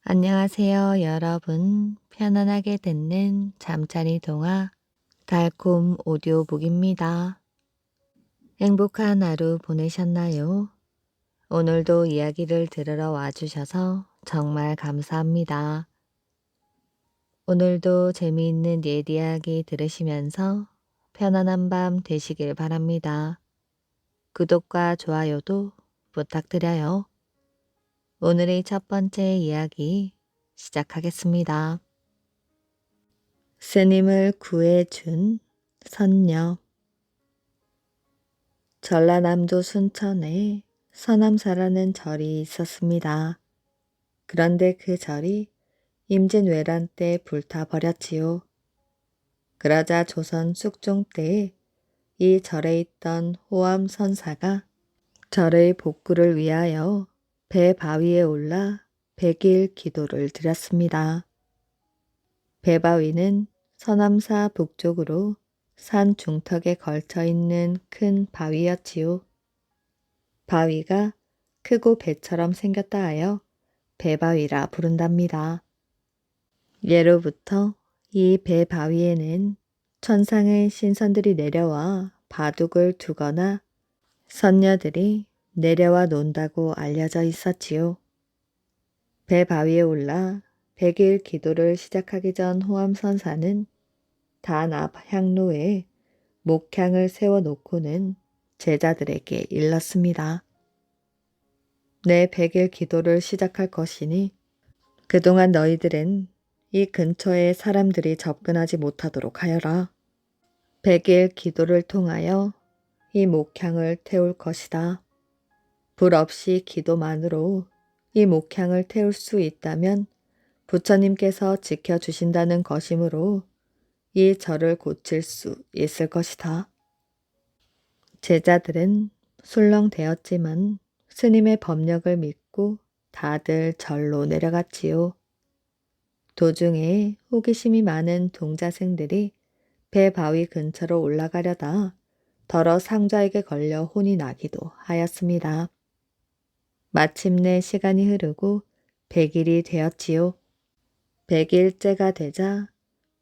안녕하세요, 여러분. 편안하게 듣는 잠자리 동화 달콤 오디오북입니다. 행복한 하루 보내셨나요? 오늘도 이야기를 들으러 와주셔서 정말 감사합니다. 오늘도 재미있는 옛 이야기 들으시면서 편안한 밤 되시길 바랍니다. 구독과 좋아요도 부탁드려요. 오늘의 첫 번째 이야기 시작하겠습니다. 스님을 구해준 선녀. 전라남도 순천에 서남사라는 절이 있었습니다. 그런데 그 절이 임진왜란 때 불타버렸지요. 그러자 조선 숙종 때에 이 절에 있던 호암선사가 절의 복구를 위하여 배 바위에 올라 100일 기도를 드렸습니다. 배바위는 서남사 북쪽으로 산 중턱에 걸쳐 있는 큰 바위였지요. 바위가 크고 배처럼 생겼다 하여 배바위라 부른답니다. 예로부터 이 배바위에는 천상의 신선들이 내려와 바둑을 두거나 선녀들이 내려와 논다고 알려져 있었지요. 배바위에 올라 100일 기도를 시작하기 전 호암선사는 단 앞 향로에 목향을 세워놓고는 제자들에게 일렀습니다. 내 100일 기도를 시작할 것이니 그동안 너희들은 이 근처에 사람들이 접근하지 못하도록 하여라. 100일 기도를 통하여 이 목향을 태울 것이다. 불 없이 기도만으로 이 목향을 태울 수 있다면 부처님께서 지켜주신다는 것이므로 이 절을 고칠 수 있을 것이다. 제자들은 술렁대었지만 스님의 법력을 믿고 다들 절로 내려갔지요. 도중에 호기심이 많은 동자생들이 배 바위 근처로 올라가려다 더러 상좌에게 걸려 혼이 나기도 하였습니다. 마침내 시간이 흐르고 100일이 되었지요. 100일째가 되자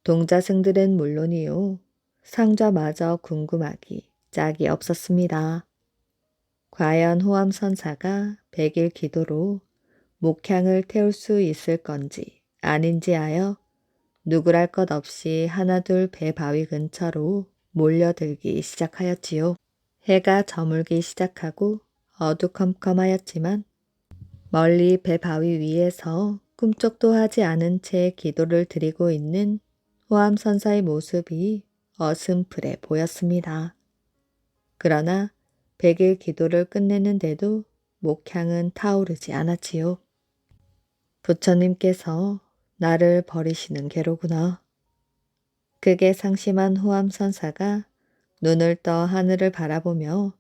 동자승들은 물론이요. 상좌마저 궁금하기 짝이 없었습니다. 과연 호암선사가 100일 기도로 목향을 태울 수 있을 건지 아닌지 하여 누구랄 것 없이 하나둘 배 바위 근처로 몰려들기 시작하였지요. 해가 저물기 시작하고 어두컴컴하였지만 멀리 배 바위 위에서 꿈쩍도 하지 않은 채 기도를 드리고 있는 호암선사의 모습이 어슴푸레 보였습니다. 그러나 100일 기도를 끝내는데도 목향은 타오르지 않았지요. 부처님께서 나를 버리시는 게로구나. 그게 상심한 호암선사가 눈을 떠 하늘을 바라보며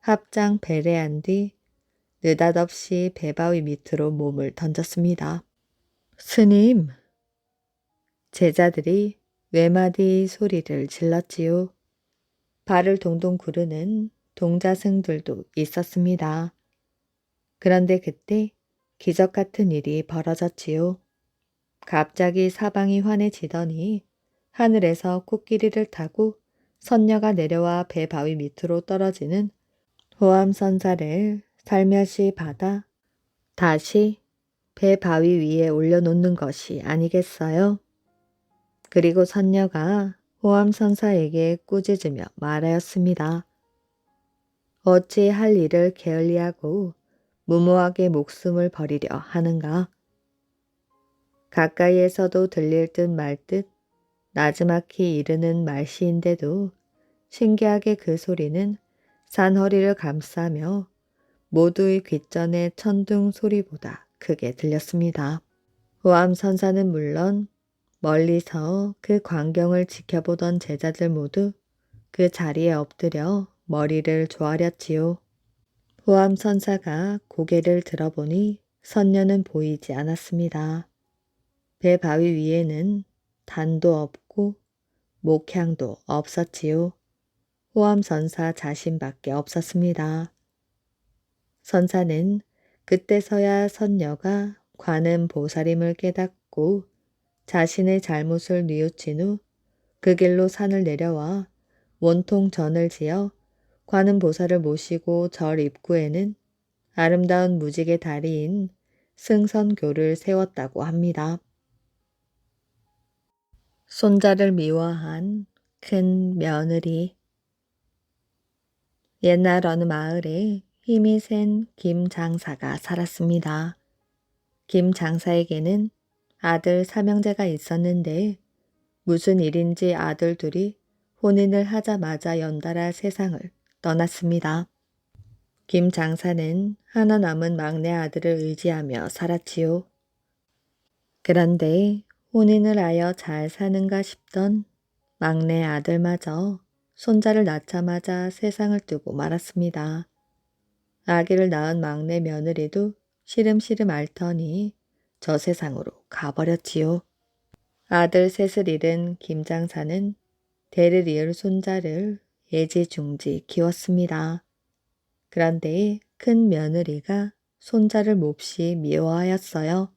합장 배례한 뒤 느닷없이 배바위 밑으로 몸을 던졌습니다. 스님! 제자들이 외마디 소리를 질렀지요. 발을 동동 구르는 동자승들도 있었습니다. 그런데 그때 기적 같은 일이 벌어졌지요. 갑자기 사방이 환해지더니 하늘에서 코끼리를 타고 선녀가 내려와 배 바위 밑으로 떨어지는 호암선사를 살며시 받아 다시 배 바위 위에 올려놓는 것이 아니겠어요? 그리고 선녀가 호암선사에게 꾸짖으며 말하였습니다. 어찌 할 일을 게을리하고 무모하게 목숨을 버리려 하는가? 가까이에서도 들릴 듯 말 듯 나지막히 이르는 말씨인데도 신기하게 그 소리는 산허리를 감싸며 모두의 귓전의 천둥 소리보다 크게 들렸습니다. 호암선사는 물론 멀리서 그 광경을 지켜보던 제자들 모두 그 자리에 엎드려 머리를 조아렸지요. 호암선사가 고개를 들어보니 선녀는 보이지 않았습니다. 배 바위 위에는 단도 없고 목향도 없었지요. 호암선사 자신밖에 없었습니다. 선사는 그때서야 선녀가 관은 보살임을 깨닫고 자신의 잘못을 뉘우친 후 그 길로 산을 내려와 원통 전을 지어 관은 보살을 모시고 절 입구에는 아름다운 무지개 다리인 승선교를 세웠다고 합니다. 손자를 미워한 큰 며느리. 옛날 어느 마을에 힘이 센 김 장사가 살았습니다. 김 장사에게는 아들 삼형제가 있었는데 무슨 일인지 아들 둘이 혼인을 하자마자 연달아 세상을 떠났습니다. 김 장사는 하나 남은 막내 아들을 의지하며 살았지요. 그런데 혼인을 하여 잘 사는가 싶던 막내 아들마저 손자를 낳자마자 세상을 뜨고 말았습니다. 아기를 낳은 막내 며느리도 시름시름 앓더니 저 세상으로 가버렸지요. 아들 셋을 잃은 김 장사는 대를 이을 손자를 애지중지 키웠습니다. 그런데 큰 며느리가 손자를 몹시 미워하였어요.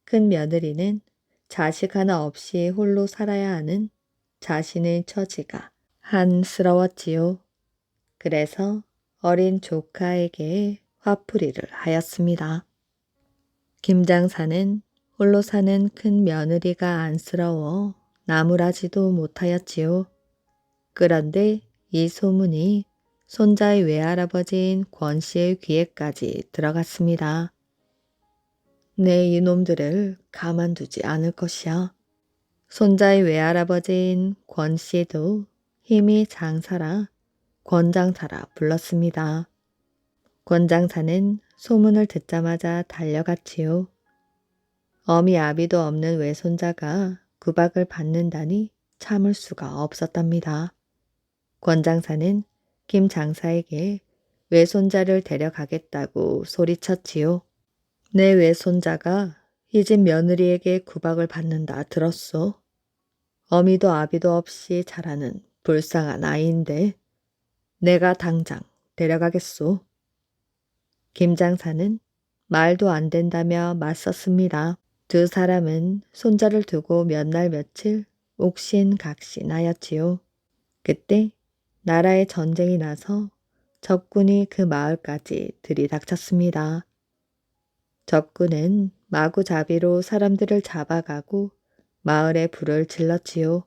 큰 며느리는 자식 하나 없이 홀로 살아야 하는 자신의 처지가 한스러웠지요. 그래서 어린 조카에게 화풀이를 하였습니다. 김 장사는 홀로 사는 큰 며느리가 안쓰러워 나무라지도 못하였지요. 그런데 이 소문이 손자의 외할아버지인 권 씨의 귀에까지 들어갔습니다. 내 이놈들을 가만두지 않을 것이야. 손자의 외할아버지인 권 씨도 힘이 장사라 권장사라 불렀습니다. 권장사는 소문을 듣자마자 달려갔지요. 어미 아비도 없는 외손자가 구박을 받는다니 참을 수가 없었답니다. 권장사는 김 장사에게 외손자를 데려가겠다고 소리쳤지요. 내 외손자가 이 집 며느리에게 구박을 받는다 들었소. 어미도 아비도 없이 자라는 불쌍한 아이인데 내가 당장 데려가겠소. 김 장사는 말도 안 된다며 맞섰습니다. 두 사람은 손자를 두고 몇 날 며칠 옥신각신하였지요. 그때 나라에 전쟁이 나서 적군이 그 마을까지 들이닥쳤습니다. 적군은 마구잡이로 사람들을 잡아가고 마을에 불을 질렀지요.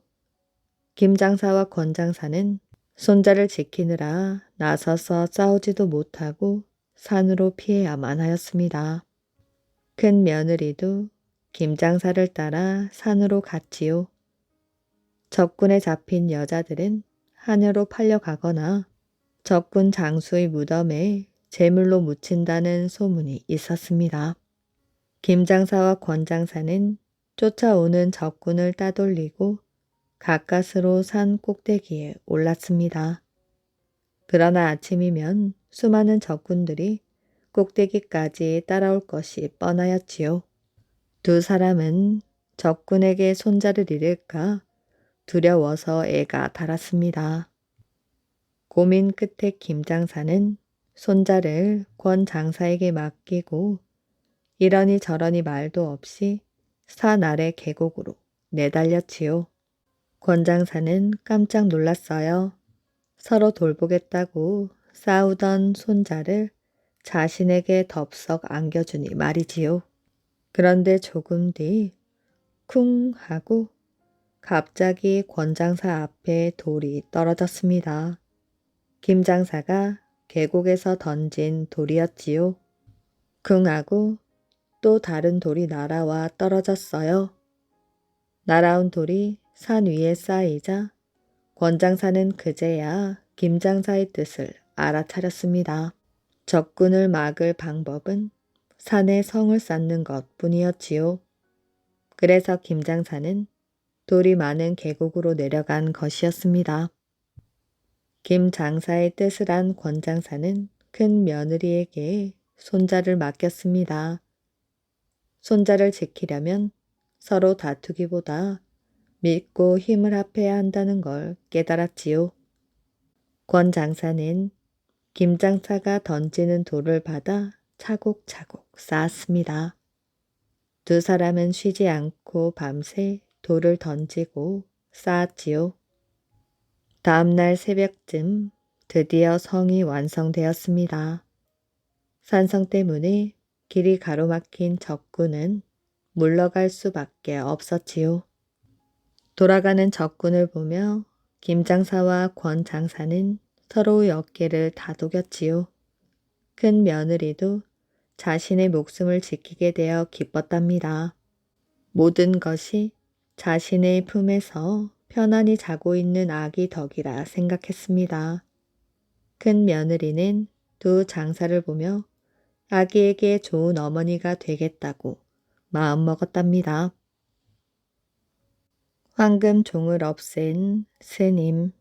김 장사와 권 장사는 손자를 지키느라 나서서 싸우지도 못하고 산으로 피해야만 하였습니다. 큰 며느리도 김 장사를 따라 산으로 갔지요. 적군에 잡힌 여자들은 하녀로 팔려가거나 적군 장수의 무덤에 제물로 묻힌다는 소문이 있었습니다. 김 장사와 권 장사는 쫓아오는 적군을 따돌리고 가까스로 산 꼭대기에 올랐습니다. 그러나 아침이면 수많은 적군들이 꼭대기까지 따라올 것이 뻔하였지요. 두 사람은 적군에게 손자를 잃을까 두려워서 애가 달았습니다. 고민 끝에 김 장사는 손자를 권 장사에게 맡기고 이러니 저러니 말도 없이 산 아래 계곡으로 내달렸지요. 권 장사는 깜짝 놀랐어요. 서로 돌보겠다고 싸우던 손자를 자신에게 덥석 안겨주니 말이지요. 그런데 조금 뒤 쿵 하고 갑자기 권 장사 앞에 돌이 떨어졌습니다. 김 장사가 계곡에서 던진 돌이었지요. 쿵 하고 또 다른 돌이 날아와 떨어졌어요. 날아온 돌이 산 위에 쌓이자 권 장사는 그제야 김 장사의 뜻을 알아차렸습니다. 적군을 막을 방법은 산에 성을 쌓는 것뿐이었지요. 그래서 김 장사는 돌이 많은 계곡으로 내려간 것이었습니다. 김 장사의 뜻을 안 권 장사는 큰 며느리에게 손자를 맡겼습니다. 손자를 지키려면 서로 다투기보다 믿고 힘을 합해야 한다는 걸 깨달았지요. 권 장사는 김 장사가 던지는 돌을 받아 차곡차곡 쌓았습니다. 두 사람은 쉬지 않고 밤새 돌을 던지고 쌓았지요. 다음 날 새벽쯤 드디어 성이 완성되었습니다. 산성 때문에 길이 가로막힌 적군은 물러갈 수밖에 없었지요. 돌아가는 적군을 보며 김 장사와 권 장사는 서로의 어깨를 다독였지요. 큰 며느리도 자신의 목숨을 지키게 되어 기뻤답니다. 모든 것이 자신의 품에서 편안히 자고 있는 아기 덕이라 생각했습니다. 큰 며느리는 두 장사를 보며 아기에게 좋은 어머니가 되겠다고 마음먹었답니다. 황금 종을 없앤 스님.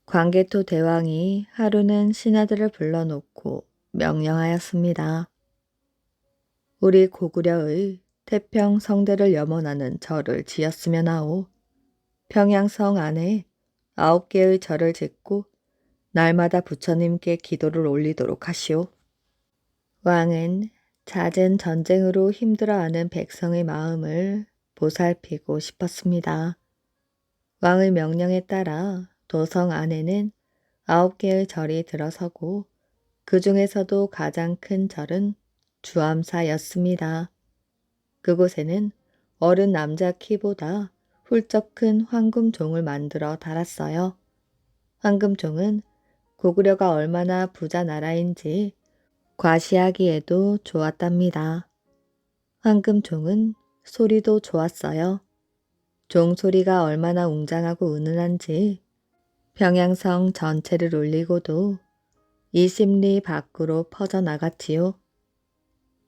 광개토 대왕이 하루는 신하들을 불러놓고 명령하였습니다. 우리 고구려의 태평 성대를 염원하는 절을 지었으면 하오. 평양성 안에 9개의 절을 짓고 날마다 부처님께 기도를 올리도록 하시오. 왕은 잦은 전쟁으로 힘들어하는 백성의 마음을 보살피고 싶었습니다. 왕의 명령에 따라 도성 안에는 9개의 절이 들어서고 그 중에서도 가장 큰 절은 주암사였습니다. 그곳에는 어른 남자 키보다 훌쩍 큰 황금종을 만들어 달았어요. 황금종은 고구려가 얼마나 부자 나라인지 과시하기에도 좋았답니다. 황금종은 소리도 좋았어요. 종소리가 얼마나 웅장하고 은은한지 평양성 전체를 울리고도 20리 밖으로 퍼져나갔지요.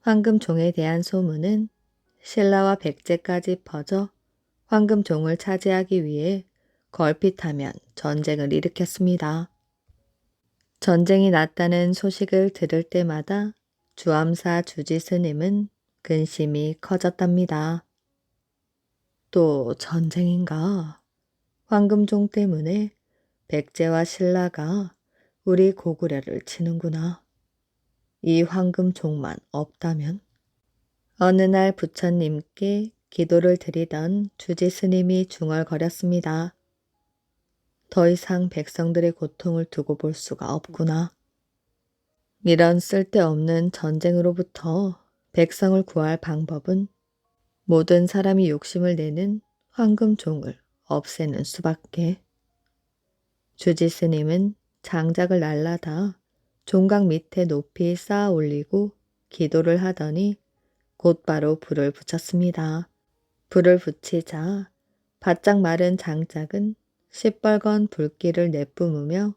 황금종에 대한 소문은 신라와 백제까지 퍼져 황금종을 차지하기 위해 걸핏하면 전쟁을 일으켰습니다. 전쟁이 났다는 소식을 들을 때마다 주암사 주지스님은 근심이 커졌답니다. 또 전쟁인가? 황금종 때문에 백제와 신라가 우리 고구려를 치는구나. 이 황금종만 없다면? 어느 날 부처님께 기도를 드리던 주지스님이 중얼거렸습니다. 더 이상 백성들의 고통을 두고 볼 수가 없구나. 이런 쓸데없는 전쟁으로부터 백성을 구할 방법은 모든 사람이 욕심을 내는 황금종을 없애는 수밖에. 주지스님은 장작을 날라다 종각 밑에 높이 쌓아 올리고 기도를 하더니 곧바로 불을 붙였습니다. 불을 붙이자 바짝 마른 장작은 시뻘건 불길을 내뿜으며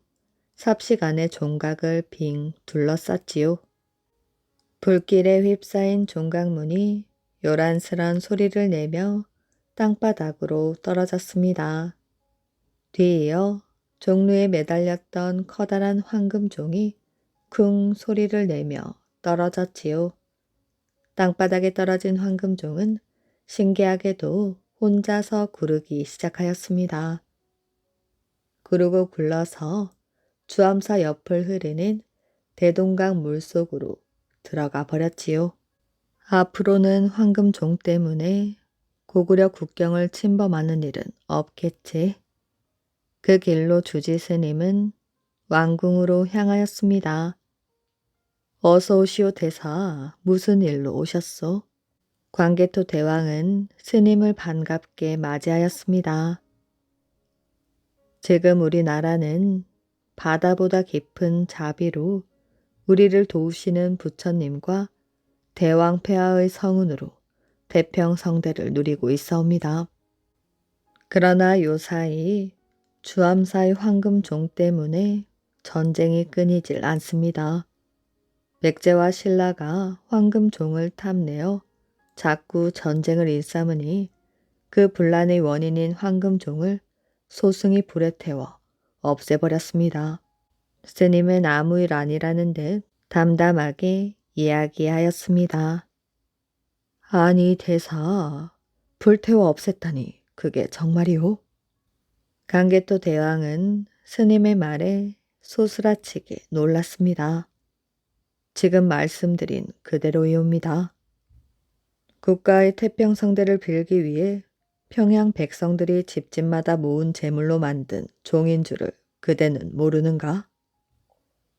삽시간에 종각을 빙 둘러쌌지요. 불길에 휩싸인 종각문이 요란스런 소리를 내며 땅바닥으로 떨어졌습니다. 뒤이어 종루에 매달렸던 커다란 황금종이 쿵 소리를 내며 떨어졌지요. 땅바닥에 떨어진 황금종은 신기하게도 혼자서 구르기 시작하였습니다. 구르고 굴러서 주암사 옆을 흐르는 대동강 물속으로 들어가 버렸지요. 앞으로는 황금종 때문에 고구려 국경을 침범하는 일은 없겠지. 그 길로 주지스님은 왕궁으로 향하였습니다. 어서 오시오 대사, 무슨 일로 오셨소? 광개토 대왕은 스님을 반갑게 맞이하였습니다. 지금 우리나라는 바다보다 깊은 자비로 우리를 도우시는 부처님과 대왕폐하의 성운으로 태평성대를 누리고 있사옵니다. 그러나 요사이 주암사의 황금종 때문에 전쟁이 끊이질 않습니다. 백제와 신라가 황금종을 탐내어 자꾸 전쟁을 일삼으니 그 분란의 원인인 황금종을 소승이 불에 태워 없애버렸습니다. 스님은 아무 일 아니라는 듯 담담하게 이야기하였습니다. 아니 대사, 불태워 없앴다니 그게 정말이오? 강개토 대왕은 스님의 말에 소스라치게 놀랐습니다. 지금 말씀드린 그대로이옵니다. 국가의 태평성대를 빌기 위해 평양 백성들이 집집마다 모은 재물로 만든 종인 줄을 그대는 모르는가?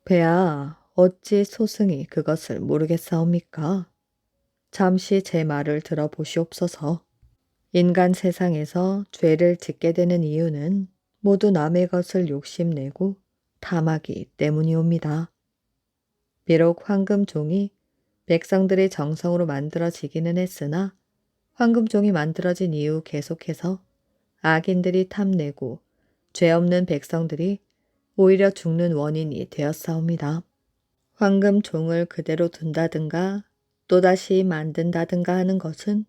배야, 어찌 소승이 그것을 모르겠사옵니까? 잠시 제 말을 들어보시옵소서. 인간 세상에서 죄를 짓게 되는 이유는 모두 남의 것을 욕심내고 탐하기 때문이옵니다. 비록 황금종이 백성들의 정성으로 만들어지기는 했으나 황금종이 만들어진 이후 계속해서 악인들이 탐내고 죄 없는 백성들이 오히려 죽는 원인이 되었사옵니다. 황금종을 그대로 둔다든가 또다시 만든다든가 하는 것은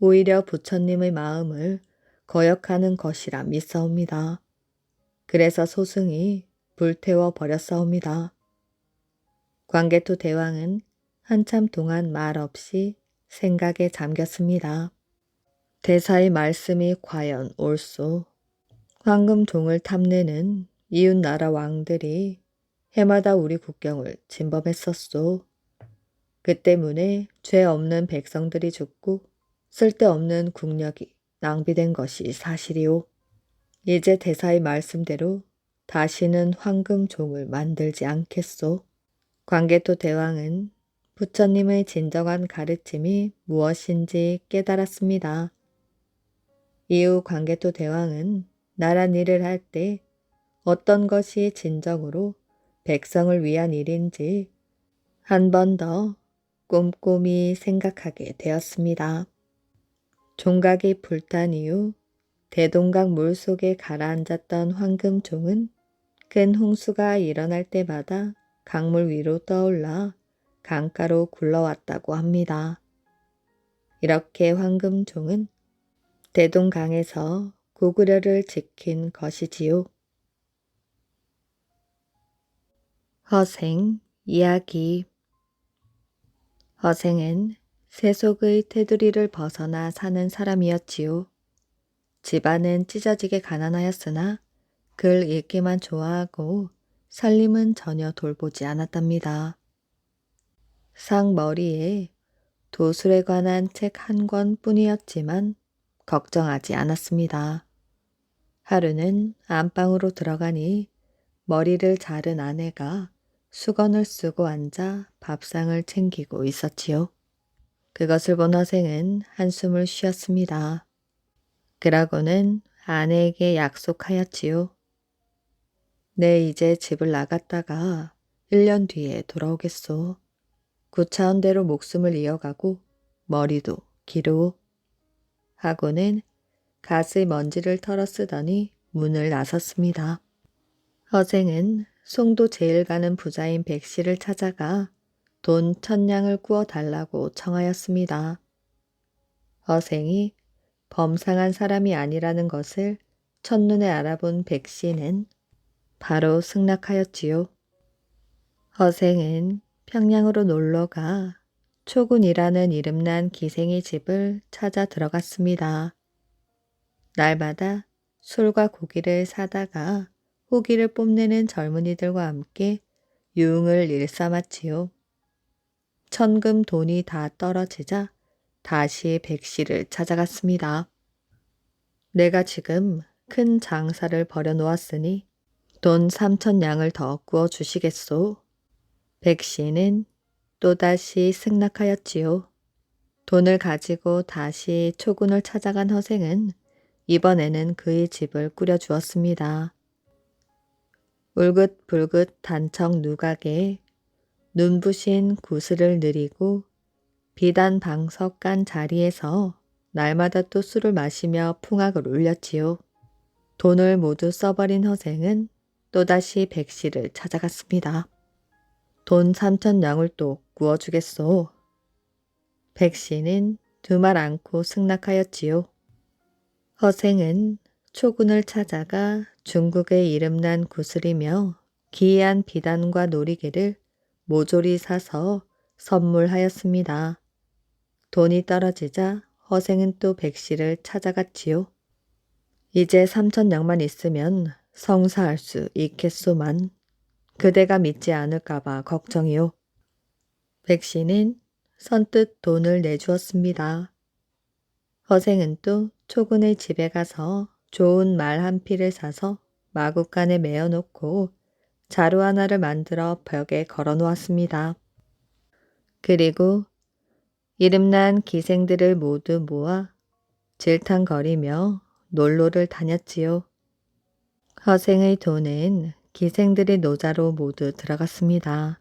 오히려 부처님의 마음을 거역하는 것이라 믿사옵니다. 그래서 소승이 불태워 버렸사옵니다. 광개토 대왕은 한참 동안 말 없이 생각에 잠겼습니다. 대사의 말씀이 과연 옳소. 황금종을 탐내는 이웃나라 왕들이 해마다 우리 국경을 침범했었소. 그 때문에 죄 없는 백성들이 죽고 쓸데없는 국력이 낭비된 것이 사실이오. 이제 대사의 말씀대로 다시는 황금종을 만들지 않겠소. 광개토 대왕은 부처님의 진정한 가르침이 무엇인지 깨달았습니다. 이후 광개토 대왕은 나란 일을 할 때 어떤 것이 진정으로 백성을 위한 일인지 한 번 더 꼼꼼히 생각하게 되었습니다. 종각이 불탄 이후 대동강 물속에 가라앉았던 황금종은 큰 홍수가 일어날 때마다 강물 위로 떠올라 강가로 굴러왔다고 합니다. 이렇게 황금종은 대동강에서 고구려를 지킨 것이지요. 허생 이야기. 허생은 세속의 테두리를 벗어나 사는 사람이었지요. 집안은 찢어지게 가난하였으나 글 읽기만 좋아하고 살림은 전혀 돌보지 않았답니다. 상머리에 도술에 관한 책 한 권뿐이었지만 걱정하지 않았습니다. 하루는 안방으로 들어가니 머리를 자른 아내가 수건을 쓰고 앉아 밥상을 챙기고 있었지요. 그것을 본 허생은 한숨을 쉬었습니다. 그러고는 아내에게 약속하였지요. 내 이제 집을 나갔다가 1년 뒤에 돌아오겠소. 구차원대로 목숨을 이어가고 머리도 기르오. 하고는 가스의 먼지를 털어 쓰더니 문을 나섰습니다. 허생은 송도 제일 가는 부자인 백씨를 찾아가 돈 1000냥을 구워 달라고 청하였습니다. 허생이 범상한 사람이 아니라는 것을 첫눈에 알아본 백씨는 바로 승낙하였지요. 허생은 평양으로 놀러가 초군이라는 이름난 기생의 집을 찾아 들어갔습니다. 날마다 술과 고기를 사다가 후기를 뽐내는 젊은이들과 함께 유흥을 일삼았지요. 천금 돈이 다 떨어지자 다시 백씨를 찾아갔습니다. 내가 지금 큰 장사를 벌여놓았으니 돈 3000냥을 더 구워 주시겠소? 백씨는 또다시 승낙하였지요. 돈을 가지고 다시 초군을 찾아간 허생은 이번에는 그의 집을 꾸려주었습니다. 울긋불긋 단청 누각에 눈부신 구슬을 느리고 비단 방석 간 자리에서 날마다 또 술을 마시며 풍악을 울렸지요. 돈을 모두 써버린 허생은 또다시 백씨를 찾아갔습니다. 돈 3000냥을 또 구워주겠소. 백씨는 두 말 않고 승낙하였지요. 허생은 초군을 찾아가 중국의 이름난 구슬이며 기이한 비단과 놀이개를 모조리 사서 선물하였습니다. 돈이 떨어지자 허생은 또 백씨를 찾아갔지요. 이제 3000냥만 있으면 성사할 수 있겠소만 그대가 믿지 않을까봐 걱정이요. 백씨는 선뜻 돈을 내주었습니다. 허생은 또 초군의 집에 가서 좋은 말 한 피를 사서 마구간에 메어 놓고 자루 하나를 만들어 벽에 걸어 놓았습니다. 그리고 이름난 기생들을 모두 모아 질탕거리며 놀로를 다녔지요. 허생의 돈은 기생들의 노자로 모두 들어갔습니다.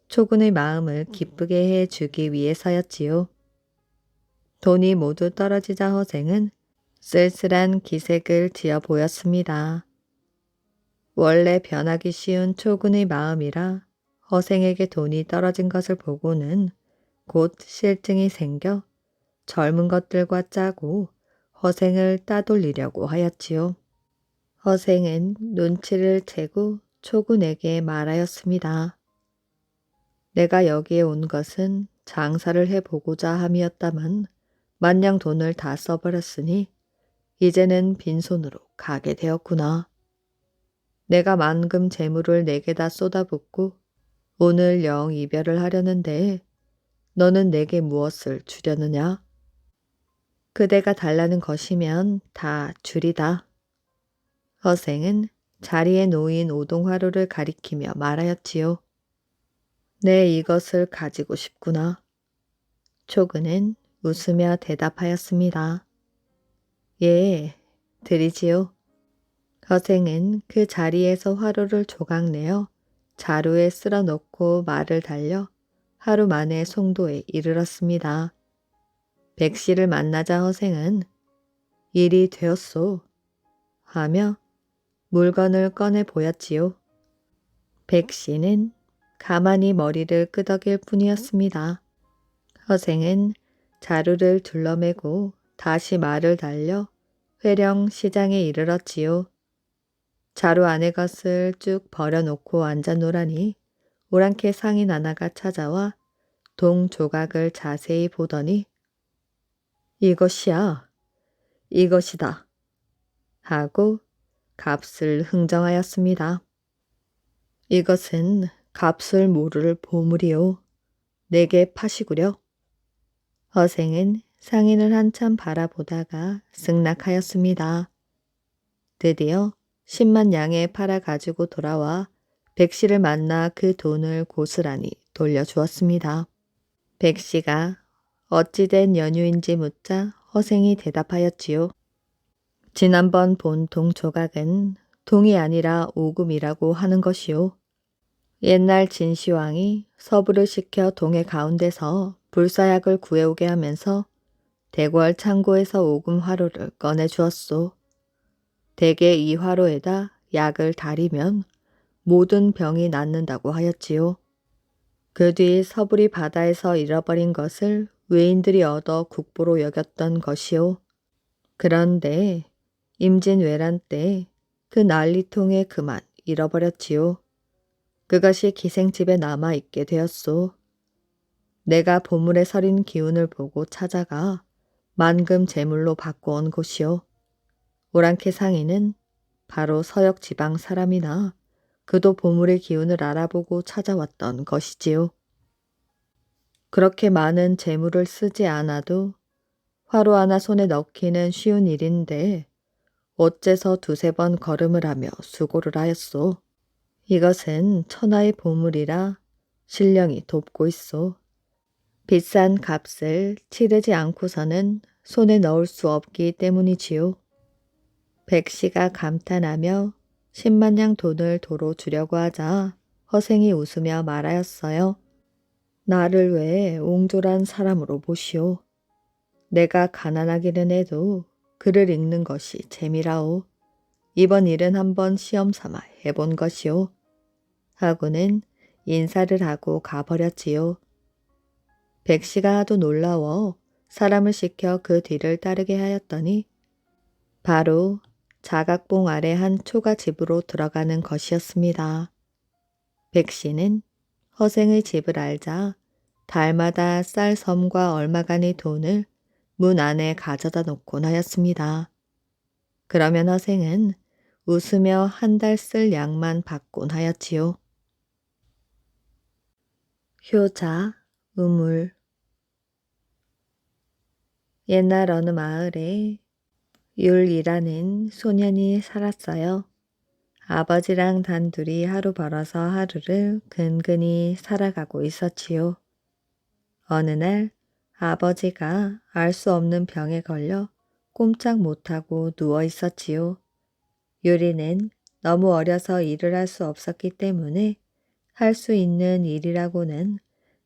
초군의 마음을 기쁘게 해 주기 위해서였지요. 돈이 모두 떨어지자 허생은 쓸쓸한 기색을 지어 보였습니다. 원래 변하기 쉬운 초군의 마음이라 허생에게 돈이 떨어진 것을 보고는 곧 실증이 생겨 젊은 것들과 짜고 허생을 따돌리려고 하였지요. 허생은 눈치를 채고 초군에게 말하였습니다. 내가 여기에 온 것은 장사를 해보고자 함이었다만 마냥 돈을 다 써버렸으니 이제는 빈손으로 가게 되었구나. 내가 만금 재물을 내게다 쏟아붓고 오늘 영 이별을 하려는데 너는 내게 무엇을 주려느냐? 그대가 달라는 것이면 다 주리다. 허생은 자리에 놓인 오동화로를 가리키며 말하였지요. 내 이것을 가지고 싶구나. 초근은 웃으며 대답하였습니다. 예, 드리지요. 허생은 그 자리에서 화로를 조각내어 자루에 쓸어 넣고 말을 달려 하루 만에 송도에 이르렀습니다. 백씨를 만나자 허생은 일이 되었소 하며 물건을 꺼내 보였지요. 백씨는 가만히 머리를 끄덕일 뿐이었습니다. 허생은 자루를 둘러매고 다시 말을 달려 회령 시장에 이르렀지요. 자루 안의 것을 쭉 버려놓고 앉아노라니 오랑캐 상인 하나가 찾아와 동 조각을 자세히 보더니 이것이야, 이것이다 하고 값을 흥정하였습니다. 이것은 값을 모를 보물이요. 내게 파시구려. 허생은 상인을 한참 바라보다가 승낙하였습니다. 드디어 10만 양에 팔아 가지고 돌아와 백씨를 만나 그 돈을 고스란히 돌려주었습니다. 백씨가 어찌된 연유인지 묻자 허생이 대답하였지요. 지난번 본 동조각은 동이 아니라 오금이라고 하는 것이요. 옛날 진시황이 서부를 시켜 동의 가운데서 불사약을 구해오게 하면서 대궐 창고에서 오금 화로를 꺼내 주었소. 대개 이 화로에다 약을 달이면 모든 병이 낫는다고 하였지요. 그 뒤 서불이 바다에서 잃어버린 것을 외인들이 얻어 국보로 여겼던 것이요. 그런데 임진왜란 때 그 난리통에 그만 잃어버렸지요. 그것이 기생집에 남아있게 되었소. 내가 보물에 서린 기운을 보고 찾아가 만금 제물로 바꿔온 곳이요. 오랑캐 상인은 바로 서역 지방 사람이나 그도 보물의 기운을 알아보고 찾아왔던 것이지요. 그렇게 많은 재물을 쓰지 않아도 화로 하나 손에 넣기는 쉬운 일인데 어째서 두세 번 걸음을 하며 수고를 하였소. 이것은 천하의 보물이라 신령이 돕고 있소. 비싼 값을 치르지 않고서는 손에 넣을 수 없기 때문이지요. 백씨가 감탄하며 10만 냥 돈을 도로 주려고 하자 허생이 웃으며 말하였어요. 나를 왜 옹졸한 사람으로 보시오. 내가 가난하기는 해도 글을 읽는 것이 재미라오. 이번 일은 한번 시험 삼아 해본 것이오. 하고는 인사를 하고 가버렸지요. 백씨가 하도 놀라워 사람을 시켜 그 뒤를 따르게 하였더니 바로 자각봉 아래 한 초가 집으로 들어가는 것이었습니다. 백씨는 허생의 집을 알자 달마다 쌀 섬과 얼마간의 돈을 문 안에 가져다 놓곤 하였습니다. 그러면 허생은 웃으며 한 달 쓸 양만 받곤 하였지요. 효자, 우물. 옛날 어느 마을에 율이라는 소년이 살았어요. 아버지랑 단둘이 하루 벌어서 하루를 근근히 살아가고 있었지요. 어느 날 아버지가 알 수 없는 병에 걸려 꼼짝 못하고 누워 있었지요. 율이는 너무 어려서 일을 할 수 없었기 때문에 할 수 있는 일이라고는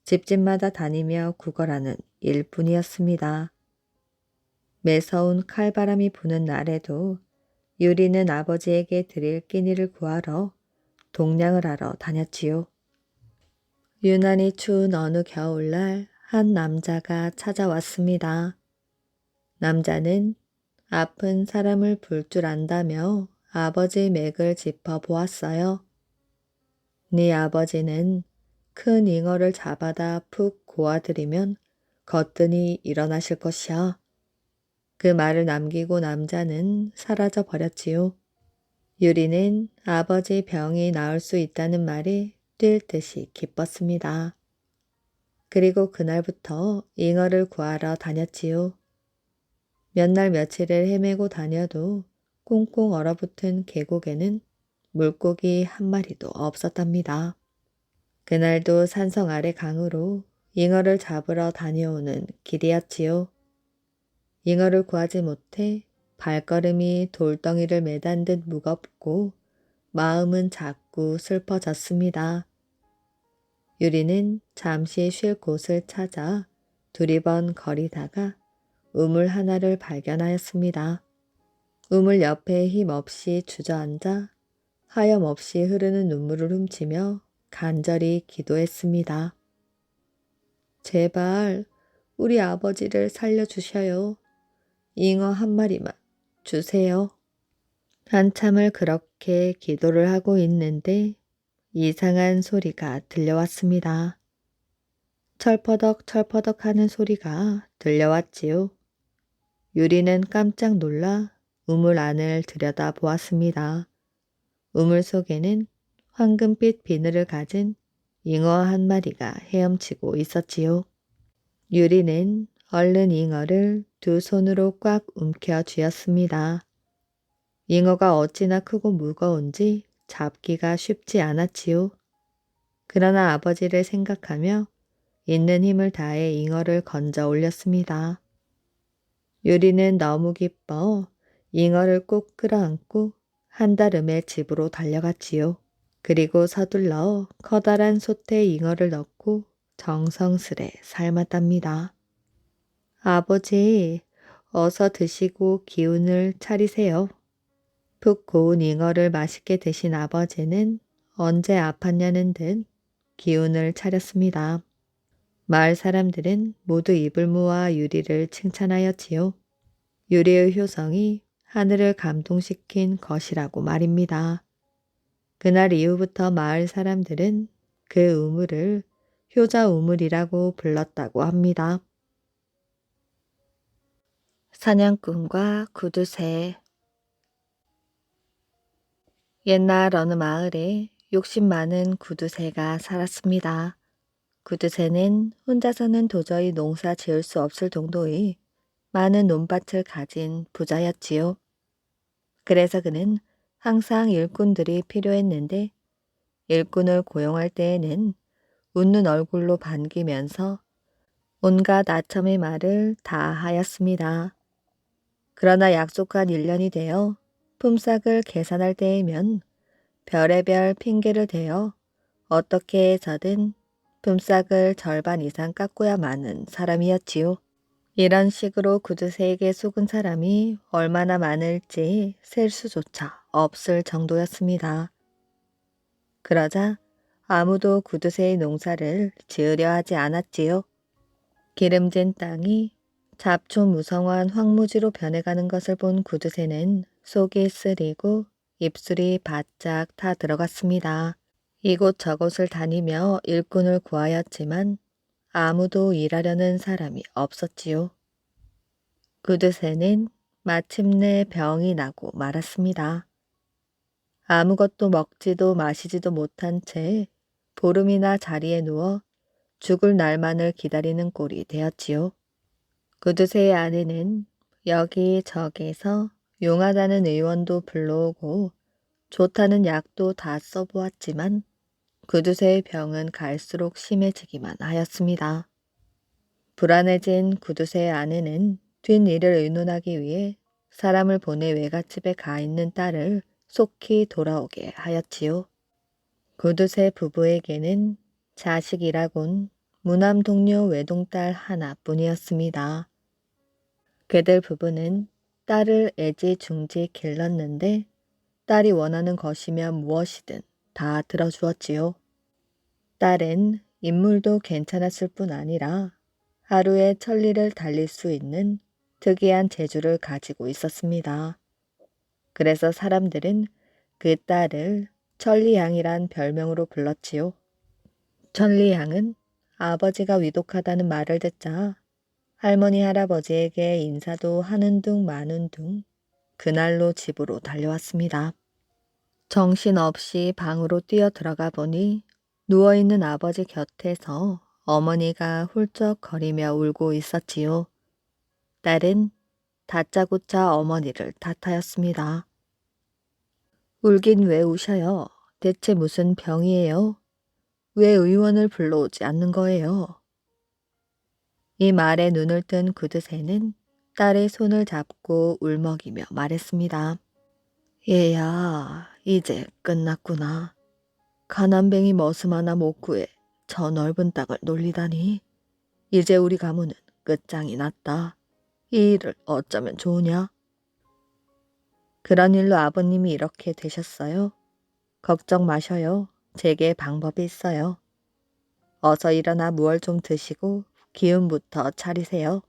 집집마다 다니며 구걸하는 일뿐이었습니다. 매서운 칼바람이 부는 날에도 유리는 아버지에게 드릴 끼니를 구하러 동냥을 하러 다녔지요. 유난히 추운 어느 겨울날 한 남자가 찾아왔습니다. 남자는 아픈 사람을 불 줄 안다며 아버지 맥을 짚어 보았어요. 네 아버지는 큰 잉어를 잡아다 푹 고아들이면 거뜬히 일어나실 것이야. 그 말을 남기고 남자는 사라져 버렸지요. 유리는 아버지 병이 나을 수 있다는 말이 뛸 듯이 기뻤습니다. 그리고 그날부터 잉어를 구하러 다녔지요. 몇 날 며칠을 헤매고 다녀도 꽁꽁 얼어붙은 계곡에는 물고기 한 마리도 없었답니다. 그날도 산성 아래 강으로 잉어를 잡으러 다녀오는 길이었지요. 잉어를 구하지 못해 발걸음이 돌덩이를 매단 듯 무겁고 마음은 자꾸 슬퍼졌습니다. 유리는 잠시 쉴 곳을 찾아 두리번 거리다가 우물 하나를 발견하였습니다. 우물 옆에 힘없이 주저앉아 하염없이 흐르는 눈물을 훔치며 간절히 기도했습니다. 제발 우리 아버지를 살려주셔요. 잉어 한 마리만 주세요. 한참을 그렇게 기도를 하고 있는데 이상한 소리가 들려왔습니다. 철퍼덕 철퍼덕 하는 소리가 들려왔지요. 유리는 깜짝 놀라 우물 안을 들여다 보았습니다. 우물 속에는 황금빛 비늘을 가진 잉어 한 마리가 헤엄치고 있었지요. 유리는 얼른 잉어를 두 손으로 꽉 움켜 쥐었습니다. 잉어가 어찌나 크고 무거운지 잡기가 쉽지 않았지요. 그러나 아버지를 생각하며 있는 힘을 다해 잉어를 건져 올렸습니다. 유리는 너무 기뻐 잉어를 꼭 끌어안고 한달음에 집으로 달려갔지요. 그리고 서둘러 커다란 솥에 잉어를 넣고 정성스레 삶았답니다. 아버지, 어서 드시고 기운을 차리세요. 푹 고운 잉어를 맛있게 드신 아버지는 언제 아팠냐는 듯 기운을 차렸습니다. 마을 사람들은 모두 입을 모아 유리를 칭찬하였지요. 유리의 효성이 하늘을 감동시킨 것이라고 말입니다. 그날 이후부터 마을 사람들은 그 우물을 효자 우물이라고 불렀다고 합니다. 사냥꾼과 구두쇠. 옛날 어느 마을에 욕심 많은 구두쇠가 살았습니다. 구두쇠는 혼자서는 도저히 농사 지을 수 없을 정도의 많은 논밭을 가진 부자였지요. 그래서 그는 항상 일꾼들이 필요했는데 일꾼을 고용할 때에는 웃는 얼굴로 반기면서 온갖 아첨의 말을 다 하였습니다. 그러나 약속한 1년이 되어 품삯을 계산할 때이면 별의별 핑계를 대어 어떻게 해서든 품삯을 절반 이상 깎고야 마는 사람이었지요. 이런 식으로 구두쇠에게 속은 사람이 얼마나 많을지 셀 수조차 없을 정도였습니다. 그러자 아무도 구두쇠의 농사를 지으려 하지 않았지요. 기름진 땅이 잡초 무성한 황무지로 변해가는 것을 본 구두쇠는 속이 쓰리고 입술이 바짝 타 들어갔습니다. 이곳저곳을 다니며 일꾼을 구하였지만 아무도 일하려는 사람이 없었지요. 구두쇠는 마침내 병이 나고 말았습니다. 아무것도 먹지도 마시지도 못한 채 보름이나 자리에 누워 죽을 날만을 기다리는 꼴이 되었지요. 구두쇠의 아내는 여기저기서 용하다는 의원도 불러오고 좋다는 약도 다 써보았지만 구두쇠의 병은 갈수록 심해지기만 하였습니다. 불안해진 구두쇠의 아내는 뒷일을 의논하기 위해 사람을 보내 외갓집에 가 있는 딸을 속히 돌아오게 하였지요. 구두쇠 부부에게는 자식이라곤 무남 동료 외동딸 하나뿐이었습니다. 그들 부부는 딸을 애지중지 길렀는데 딸이 원하는 것이면 무엇이든 다 들어주었지요. 딸은 인물도 괜찮았을 뿐 아니라 하루에 천리를 달릴 수 있는 특이한 재주를 가지고 있었습니다. 그래서 사람들은 그 딸을 천리양이란 별명으로 불렀지요. 천리양은 아버지가 위독하다는 말을 듣자 할머니 할아버지에게 인사도 하는 둥 마는 둥 그날로 집으로 달려왔습니다. 정신없이 방으로 뛰어 들어가 보니 누워있는 아버지 곁에서 어머니가 훌쩍거리며 울고 있었지요. 딸은 다짜고짜 어머니를 탓하였습니다. 울긴 왜 우셔요? 대체 무슨 병이에요? 왜 의원을 불러오지 않는 거예요? 이 말에 눈을 뜬 구두쇠는 딸의 손을 잡고 울먹이며 말했습니다. 얘야, 이제 끝났구나. 가난뱅이 머슴 하나 못 구해 저 넓은 땅을 놀리다니. 이제 우리 가문은 끝장이 났다. 이 일을 어쩌면 좋으냐? 그런 일로 아버님이 이렇게 되셨어요. 걱정 마셔요. 제게 방법이 있어요. 어서 일어나 무얼 좀 드시고 기운부터 차리세요.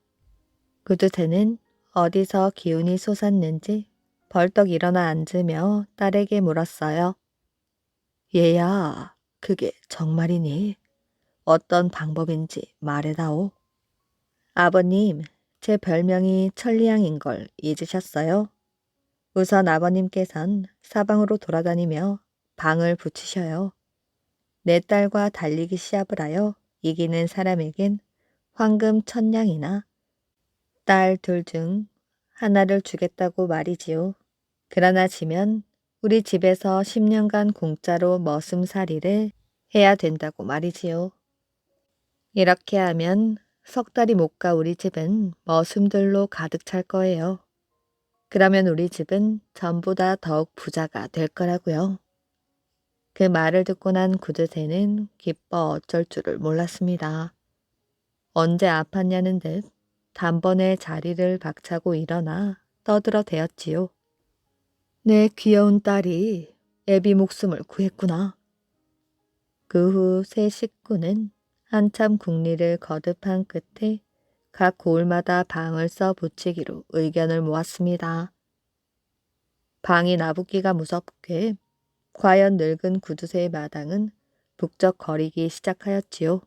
구두쇠는 어디서 기운이 솟았는지 벌떡 일어나 앉으며 딸에게 물었어요. 얘야, 그게 정말이니? 어떤 방법인지 말해다오. 아버님, 제 별명이 천리양인 걸 잊으셨어요? 우선 아버님께선 사방으로 돌아다니며 방을 붙이셔요. 내 딸과 달리기 시합을 하여 이기는 사람에겐 황금 1000냥이나 딸 둘 중 하나를 주겠다고 말이지요. 그러나 지면 우리 집에서 10년간 공짜로 머슴살이를 해야 된다고 말이지요. 이렇게 하면 석 달이 못 가 우리 집은 머슴들로 가득 찰 거예요. 그러면 우리 집은 전보다 더욱 부자가 될 거라고요. 그 말을 듣고 난 구두쇠는 기뻐 어쩔 줄을 몰랐습니다. 언제 아팠냐는 듯 단번에 자리를 박차고 일어나 떠들어대었지요. 내 귀여운 딸이 애비 목숨을 구했구나. 그 후 세 식구는 한참 궁리를 거듭한 끝에 각 고을마다 방을 써 붙이기로 의견을 모았습니다. 방이 나붙기가 무섭게 과연 늙은 구두쇠의 마당은 북적거리기 시작하였지요.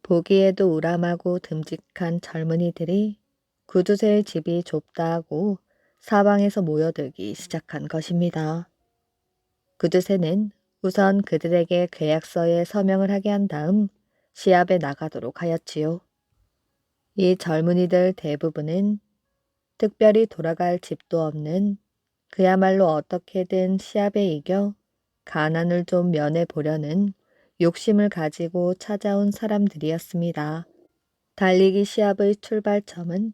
보기에도 우람하고 듬직한 젊은이들이 구두쇠의 집이 좁다 하고 사방에서 모여들기 시작한 것입니다. 구두쇠는 우선 그들에게 계약서에 서명을 하게 한 다음 시합에 나가도록 하였지요. 이 젊은이들 대부분은 특별히 돌아갈 집도 없는 그야말로 어떻게든 시합에 이겨 가난을 좀 면해 보려는 욕심을 가지고 찾아온 사람들이었습니다. 달리기 시합의 출발점은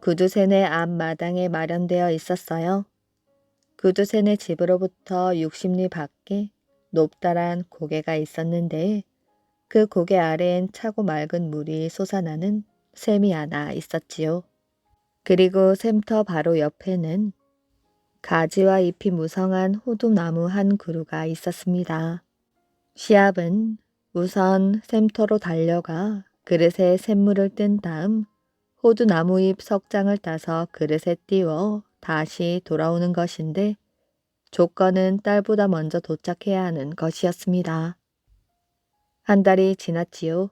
구두쇠네 앞마당에 마련되어 있었어요. 구두쇠네 집으로부터 60리 밖에 높다란 고개가 있었는데 그 고개 아래엔 차고 맑은 물이 솟아나는 샘이 하나 있었지요. 그리고 샘터 바로 옆에는 가지와 잎이 무성한 호두나무 한 그루가 있었습니다. 시합은 우선 샘터로 달려가 그릇에 샘물을 뜬 다음 호두나무잎 석장을 따서 그릇에 띄워 다시 돌아오는 것인데 조건은 딸보다 먼저 도착해야 하는 것이었습니다. 한 달이 지났지요.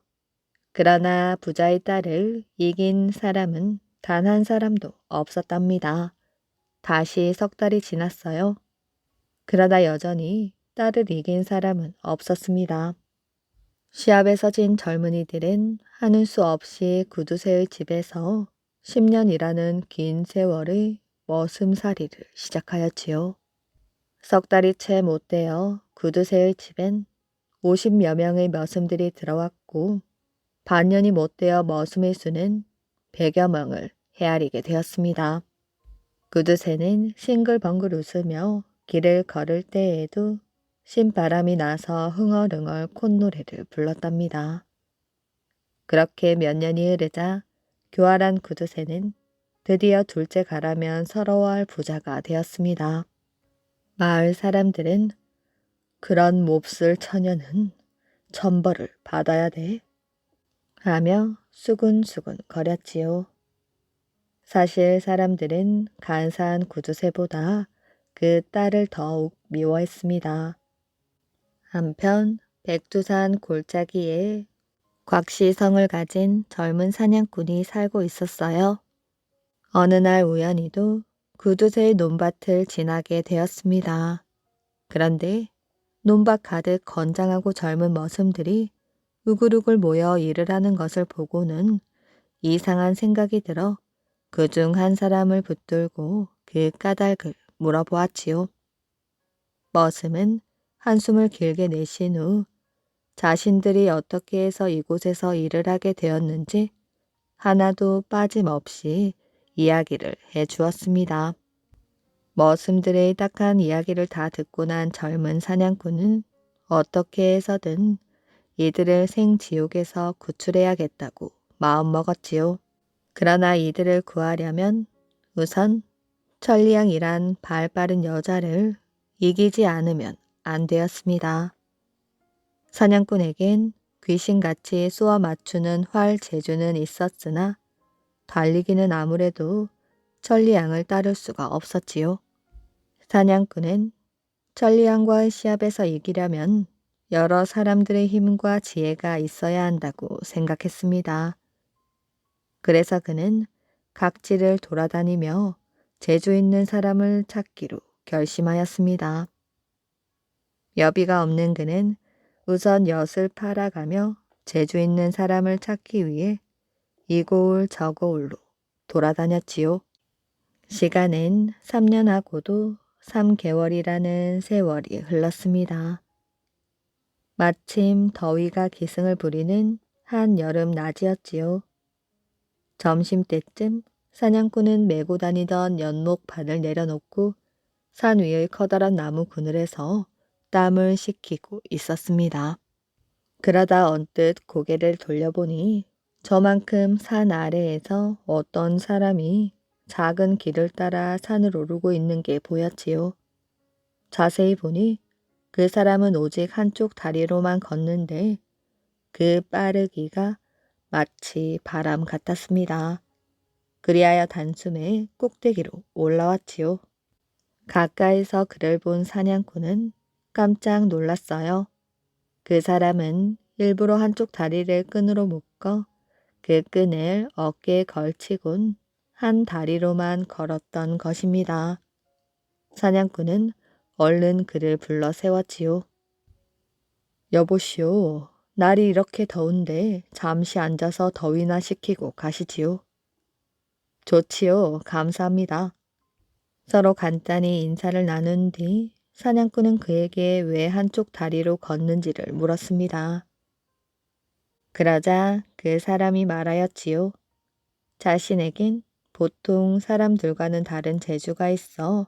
그러나 부자의 딸을 이긴 사람은 단 한 사람도 없었답니다. 다시 석 달이 지났어요. 그러나 여전히 딸을 이긴 사람은 없었습니다. 시합에서 진 젊은이들은 하는 수 없이 구두쇠의 집에서 10년 일하는 긴 세월의 머슴살이를 시작하였지요. 석 달이 채 못 되어 구두쇠의 집엔 50여 명의 머슴들이 들어왔고 반년이 못 되어 머슴의 수는 100여 명을 헤아리게 되었습니다. 구두쇠는 싱글벙글 웃으며 길을 걸을 때에도 신바람이 나서 흥얼흥얼 콧노래를 불렀답니다. 그렇게 몇 년이 흐르자 교활한 구두쇠는 드디어 둘째 가라면 서러워할 부자가 되었습니다. 마을 사람들은 그런 몹쓸 처녀는 천벌을 받아야 돼 하며 수군수군 거렸지요. 사실 사람들은 간사한 구두쇠보다 그 딸을 더욱 미워했습니다. 한편 백두산 골짜기에 곽시성을 가진 젊은 사냥꾼이 살고 있었어요. 어느 날 우연히도 구두쇠의 논밭을 지나게 되었습니다. 그런데 논밭 가득 건장하고 젊은 머슴들이 우글우글 모여 일을 하는 것을 보고는 이상한 생각이 들어 그중 한 사람을 붙들고 그 까닭을 물어보았지요. 머슴은 한숨을 길게 내쉰 후 자신들이 어떻게 해서 이곳에서 일을 하게 되었는지 하나도 빠짐없이 이야기를 해 주었습니다. 머슴들의 딱한 이야기를 다 듣고 난 젊은 사냥꾼은 어떻게 해서든 이들을 생지옥에서 구출해야겠다고 마음먹었지요. 그러나 이들을 구하려면 우선 천리양이란 발빠른 여자를 이기지 않으면 안 되었습니다. 사냥꾼에겐 귀신같이 쏘아 맞추는 활 재주는 있었으나 달리기는 아무래도 천리양을 따를 수가 없었지요. 사냥꾼은 천리양과의 시합에서 이기려면 여러 사람들의 힘과 지혜가 있어야 한다고 생각했습니다. 그래서 그는 각지를 돌아다니며 재주 있는 사람을 찾기로 결심하였습니다. 여비가 없는 그는 우선 엿을 팔아가며 재주 있는 사람을 찾기 위해 이고울 저고울로 돌아다녔지요. 시간은 3년하고도 3개월이라는 세월이 흘렀습니다. 마침 더위가 기승을 부리는 한 여름 낮이었지요. 점심때쯤 사냥꾼은 메고 다니던 연목판을 내려놓고 산 위의 커다란 나무 그늘에서 땀을 식히고 있었습니다. 그러다 언뜻 고개를 돌려보니 저만큼 산 아래에서 어떤 사람이 작은 길을 따라 산을 오르고 있는 게 보였지요. 자세히 보니 그 사람은 오직 한쪽 다리로만 걷는데 그 빠르기가 마치 바람 같았습니다. 그리하여 단숨에 꼭대기로 올라왔지요. 가까이서 그를 본 사냥꾼은 깜짝 놀랐어요. 그 사람은 일부러 한쪽 다리를 끈으로 묶어 그 끈을 어깨에 걸치곤 한 다리로만 걸었던 것입니다. 사냥꾼은 얼른 그를 불러 세웠지요. 여보시오, 날이 이렇게 더운데 잠시 앉아서 더위나 식히고 가시지요. 좋지요, 감사합니다. 서로 간단히 인사를 나눈 뒤 사냥꾼은 그에게 왜 한쪽 다리로 걷는지를 물었습니다. 그러자 그 사람이 말하였지요. 자신에겐 보통 사람들과는 다른 재주가 있어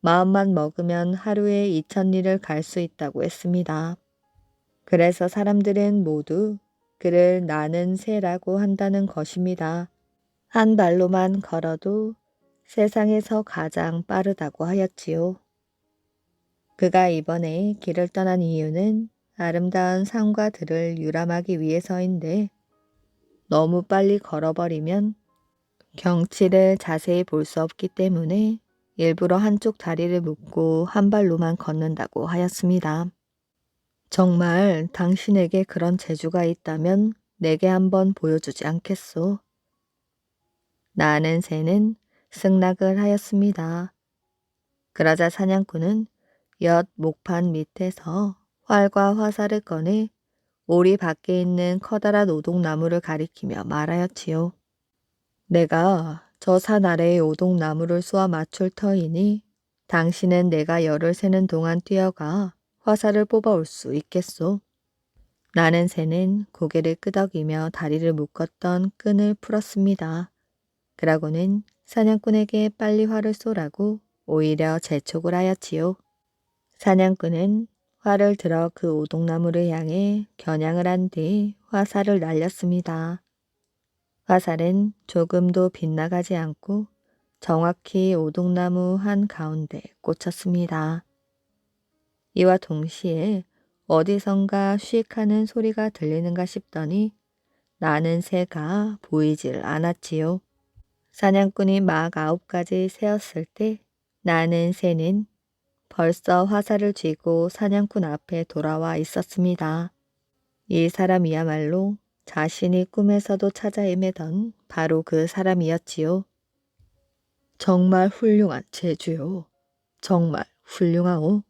마음만 먹으면 하루에 2000리를 갈 수 있다고 했습니다. 그래서 사람들은 모두 그를 나는 새라고 한다는 것입니다. 한 발로만 걸어도 세상에서 가장 빠르다고 하였지요. 그가 이번에 길을 떠난 이유는 아름다운 산과 들을 유람하기 위해서인데 너무 빨리 걸어버리면 경치를 자세히 볼 수 없기 때문에 일부러 한쪽 다리를 묶고 한 발로만 걷는다고 하였습니다. 정말 당신에게 그런 재주가 있다면 내게 한번 보여주지 않겠소? 나는 새는 승낙을 하였습니다. 그러자 사냥꾼은 엿 목판 밑에서 활과 화살을 꺼내 오리 밖에 있는 커다란 오동나무를 가리키며 말하였지요. 내가 저 산 아래의 오동나무를 쏘아 맞출 터이니 당신은 내가 열을 세는 동안 뛰어가 화살을 뽑아올 수 있겠소. 나는 새는 고개를 끄덕이며 다리를 묶었던 끈을 풀었습니다. 그러고는 사냥꾼에게 빨리 활을 쏘라고 오히려 재촉을 하였지요. 사냥꾼은 활을 들어 그 오동나무를 향해 겨냥을 한 뒤 화살을 날렸습니다. 화살은 조금도 빗나가지 않고 정확히 오동나무 한 가운데 꽂혔습니다. 이와 동시에 어디선가 씩 하는 소리가 들리는가 싶더니 나는 새가 보이질 않았지요. 사냥꾼이 막 9가지 세었을 때 나는 새는 벌써 화살을 쥐고 사냥꾼 앞에 돌아와 있었습니다. 이 사람이야말로 자신이 꿈에서도 찾아 헤매던 바로 그 사람이었지요. 정말 훌륭한 제주요. 정말 훌륭하오.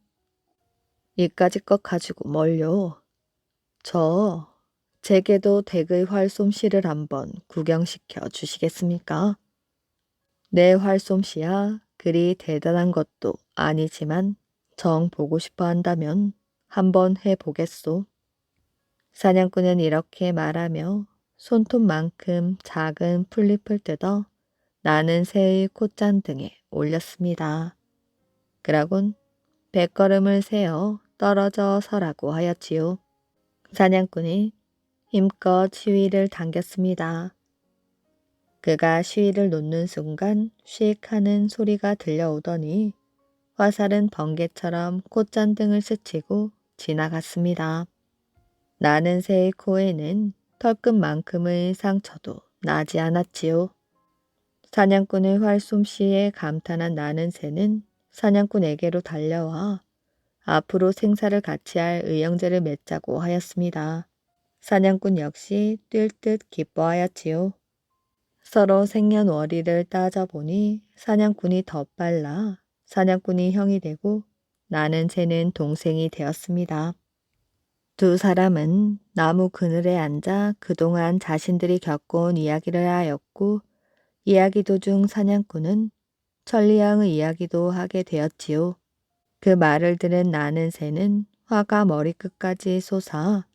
이까짓 것 가지고 뭘요. 제게도 댁의 활솜씨를 한번 구경시켜 주시겠습니까? 내 활솜씨야 그리 대단한 것도 아니지만 정 보고 싶어 한다면 한번 해보겠소. 사냥꾼은 이렇게 말하며 손톱만큼 작은 풀잎을 뜯어 나는 새의 콧잔등에 올렸습니다. 그러곤 100걸음을 세어 떨어져 서라고 하였지요. 사냥꾼이 힘껏 시위를 당겼습니다. 그가 시위를 놓는 순간 씩 하는 소리가 들려오더니 화살은 번개처럼 콧잔등을 스치고 지나갔습니다. 나는 새의 코에는 털끝만큼의 상처도 나지 않았지요. 사냥꾼의 활솜씨에 감탄한 나는 새는 사냥꾼에게로 달려와 앞으로 생사를 같이 할 의형제를 맺자고 하였습니다. 사냥꾼 역시 뛸 듯 기뻐하였지요. 서로 생년월일을 따져보니 사냥꾼이 더 빨라 사냥꾼이 형이 되고 나는 새는 동생이 되었습니다. 두 사람은 나무 그늘에 앉아 그동안 자신들이 겪어온 이야기를 하였고 이야기 도중 사냥꾼은 천리양의 이야기도 하게 되었지요. 그 말을 들은 나는 새는 화가 머리끝까지 솟아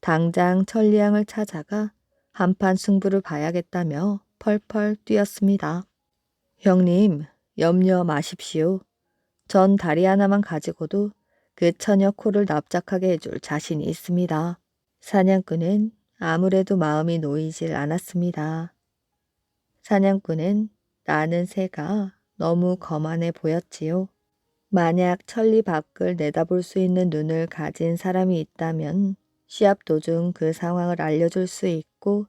당장 천리양을 찾아가 한판 승부를 봐야겠다며 펄펄 뛰었습니다. 형님, 염려 마십시오. 전 다리 하나만 가지고도 그 처녀 코를 납작하게 해줄 자신이 있습니다. 사냥꾼은 아무래도 마음이 놓이질 않았습니다. 사냥꾼은 나는 새가 너무 거만해 보였지요. 만약 천리 밖을 내다볼 수 있는 눈을 가진 사람이 있다면 시합 도중 그 상황을 알려줄 수 있고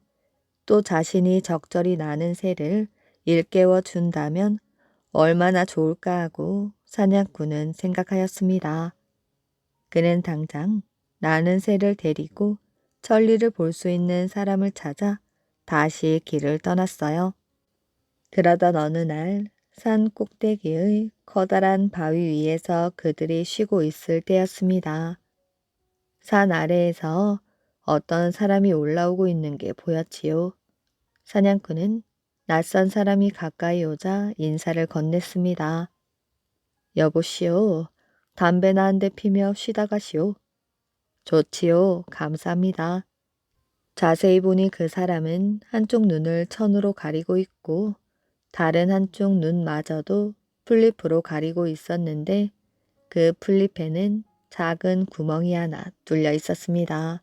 또 자신이 적절히 나는 새를 일깨워 준다면 얼마나 좋을까 하고 사냥꾼은 생각하였습니다. 그는 당장 나는 새를 데리고 천리를 볼 수 있는 사람을 찾아 다시 길을 떠났어요. 그러던 어느 날 산 꼭대기의 커다란 바위 위에서 그들이 쉬고 있을 때였습니다. 산 아래에서 어떤 사람이 올라오고 있는 게 보였지요. 사냥꾼은 낯선 사람이 가까이 오자 인사를 건넸습니다. 여보시오, 담배나 한 대 피며 쉬다 가시오. 좋지요, 감사합니다. 자세히 보니 그 사람은 한쪽 눈을 천으로 가리고 있고 다른 한쪽 눈마저도 풀잎으로 가리고 있었는데 그 풀잎에는 작은 구멍이 하나 뚫려 있었습니다.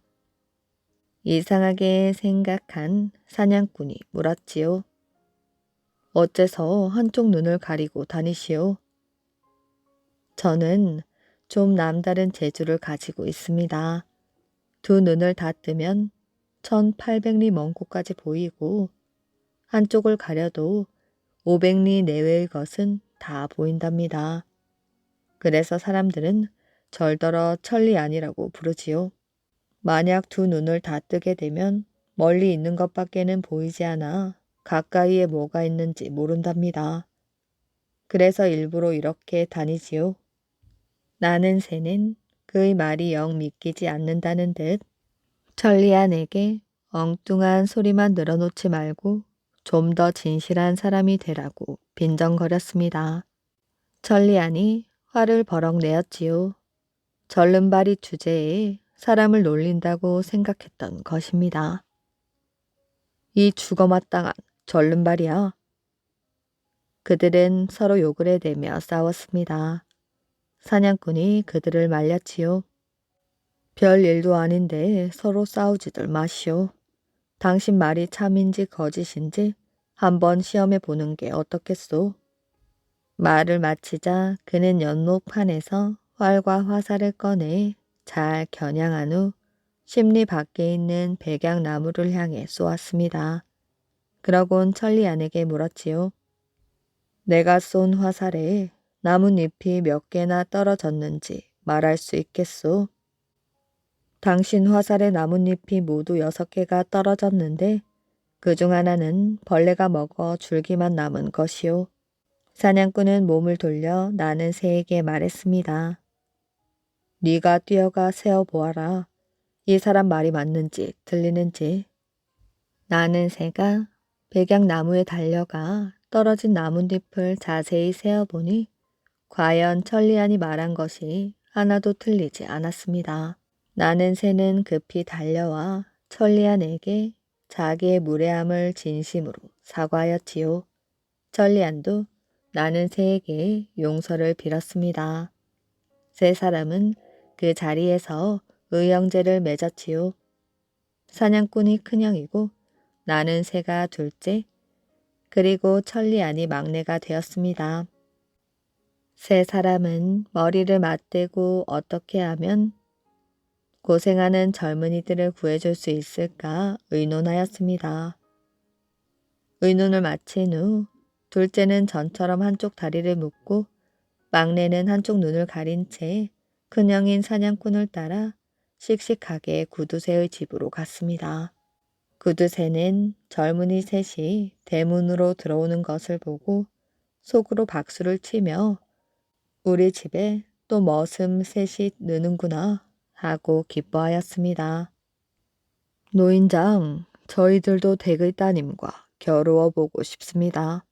이상하게 생각한 사냥꾼이 물었지요. 어째서 한쪽 눈을 가리고 다니시오? 저는 좀 남다른 재주를 가지고 있습니다. 두 눈을 다 뜨면 1800리 먼 곳까지 보이고 한쪽을 가려도 500리 내외의 것은 다 보인답니다. 그래서 사람들은 절더러 천리 아니라고 부르지요. 만약 두 눈을 다 뜨게 되면 멀리 있는 것밖에는 보이지 않아 가까이에 뭐가 있는지 모른답니다. 그래서 일부러 이렇게 다니지요. 나는 새는 그의 말이 영 믿기지 않는다는 듯 천리안에게 엉뚱한 소리만 늘어놓지 말고 좀 더 진실한 사람이 되라고 빈정거렸습니다. 천리안이 화를 버럭 내었지요. 절름발이 주제에 사람을 놀린다고 생각했던 것입니다. 이 죽어마땅한 절름발이야. 그들은 서로 욕을 해대며 싸웠습니다. 사냥꾼이 그들을 말렸지요. 별 일도 아닌데 서로 싸우지들 마시오. 당신 말이 참인지 거짓인지 한번 시험해 보는 게 어떻겠소? 말을 마치자 그는 연못판에서 활과 화살을 꺼내 잘 겨냥한 후 심리 밖에 있는 백약나무를 향해 쏘았습니다. 그러곤 천리안에게 물었지요. 내가 쏜 화살에 나뭇잎이 몇 개나 떨어졌는지 말할 수 있겠소? 당신 화살의 나뭇잎이 모두 6개가 떨어졌는데 그중 하나는 벌레가 먹어 줄기만 남은 것이요. 사냥꾼은 몸을 돌려 나는 새에게 말했습니다. 네가 뛰어가 세어보아라. 이 사람 말이 맞는지 들리는지. 나는 새가 백약나무에 달려가 떨어진 나뭇잎을 자세히 세어보니 과연 천리안이 말한 것이 하나도 틀리지 않았습니다. 나는 새는 급히 달려와 천리안에게 자기의 무례함을 진심으로 사과하였지요. 천리안도 나는 새에게 용서를 빌었습니다. 세 사람은 그 자리에서 의형제를 맺었지요. 사냥꾼이 큰형이고 나는 새가 둘째, 그리고 천리안이 막내가 되었습니다. 세 사람은 머리를 맞대고 어떻게 하면 고생하는 젊은이들을 구해줄 수 있을까 의논하였습니다. 의논을 마친 후 둘째는 전처럼 한쪽 다리를 묶고 막내는 한쪽 눈을 가린 채 큰형인 사냥꾼을 따라 씩씩하게 구두쇠의 집으로 갔습니다. 구두쇠는 젊은이 셋이 대문으로 들어오는 것을 보고 속으로 박수를 치며 우리 집에 또 머슴 셋이 느는구나 하고 기뻐하였습니다. 노인장, 저희들도 댁의 따님과 겨루어 보고 싶습니다.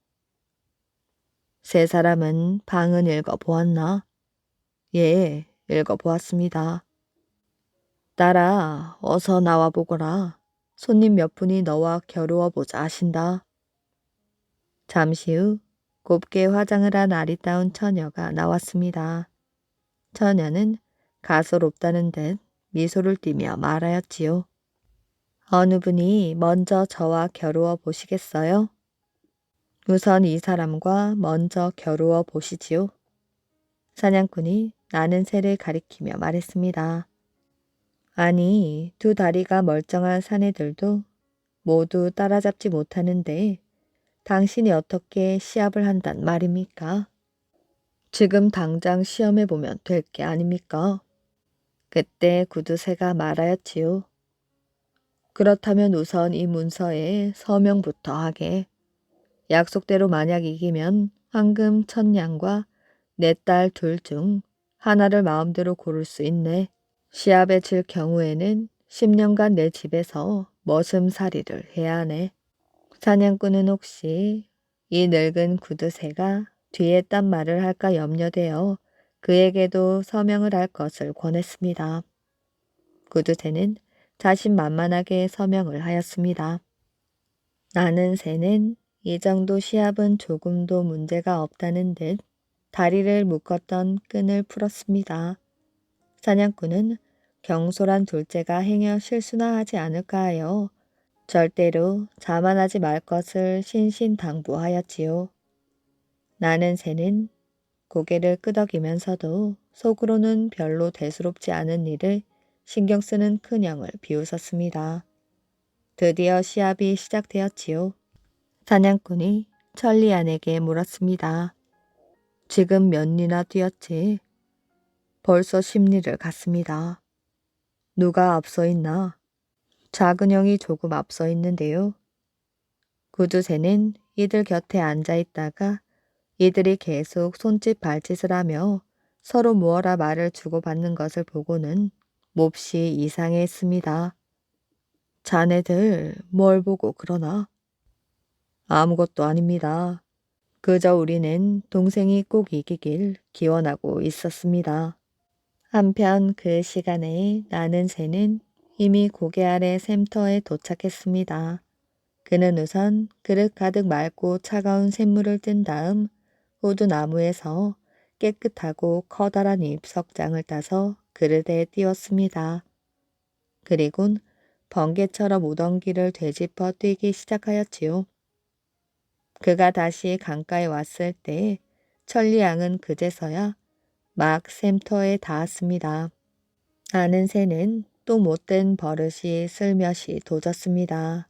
세 사람은 방은 읽어보았나? 예, 읽어보았습니다. 딸아, 어서 나와보거라. 손님 몇 분이 너와 겨루어 보자 하신다. 잠시 후 곱게 화장을 한 아리따운 처녀가 나왔습니다. 처녀는 가소롭다는 듯 미소를 띠며 말하였지요. 어느 분이 먼저 저와 겨루어 보시겠어요? 우선 이 사람과 먼저 겨루어 보시지요. 사냥꾼이 나는 새를 가리키며 말했습니다. 아니, 두 다리가 멀쩡한 사내들도 모두 따라잡지 못하는데 당신이 어떻게 시합을 한단 말입니까? 지금 당장 시험해보면 될 게 아닙니까? 그때 구두쇠가 말하였지요. 그렇다면 우선 이 문서에 서명부터 하게. 약속대로 만약 이기면 황금 1000냥과 내 딸 둘 중 하나를 마음대로 고를 수 있네. 시합에 질 경우에는 10년간 내 집에서 머슴살이를 해야 하네. 사냥꾼은 혹시 이 늙은 구두쇠가 뒤에 딴 말을 할까 염려되어 그에게도 서명을 할 것을 권했습니다. 구두쇠는 자신만만하게 서명을 하였습니다. 나는 새는 이 정도 시합은 조금도 문제가 없다는 듯 다리를 묶었던 끈을 풀었습니다. 사냥꾼은 경솔한 둘째가 행여 실수나 하지 않을까 하여 절대로 자만하지 말 것을 신신당부하였지요. 나는 새는 고개를 끄덕이면서도 속으로는 별로 대수롭지 않은 일을 신경 쓰는 큰형을 비웃었습니다. 드디어 시합이 시작되었지요. 사냥꾼이 천리안에게 물었습니다. 지금 몇 리나 뛰었지? 벌써 10리를 갔습니다. 누가 앞서 있나? 작은 형이 조금 앞서 있는데요. 구두쇠는 이들 곁에 앉아 있다가 이들이 계속 손짓 발짓을 하며 서로 무어라 말을 주고받는 것을 보고는 몹시 이상해했습니다. 자네들 뭘 보고 그러나? 아무것도 아닙니다. 그저 우리는 동생이 꼭 이기길 기원하고 있었습니다. 한편 그 시간에 나는 새는 이미 고개 아래 샘터에 도착했습니다. 그는 우선 그릇 가득 맑고 차가운 샘물을 뜬 다음 호두나무에서 깨끗하고 커다란 잎석장을 따서 그릇에 띄웠습니다. 그리곤 번개처럼 우덩기를 되짚어 뛰기 시작하였지요. 그가 다시 강가에 왔을 때 천리양은 그제서야 막 샘터에 닿았습니다. 아는 새는 또 못된 버릇이 슬며시 도졌습니다.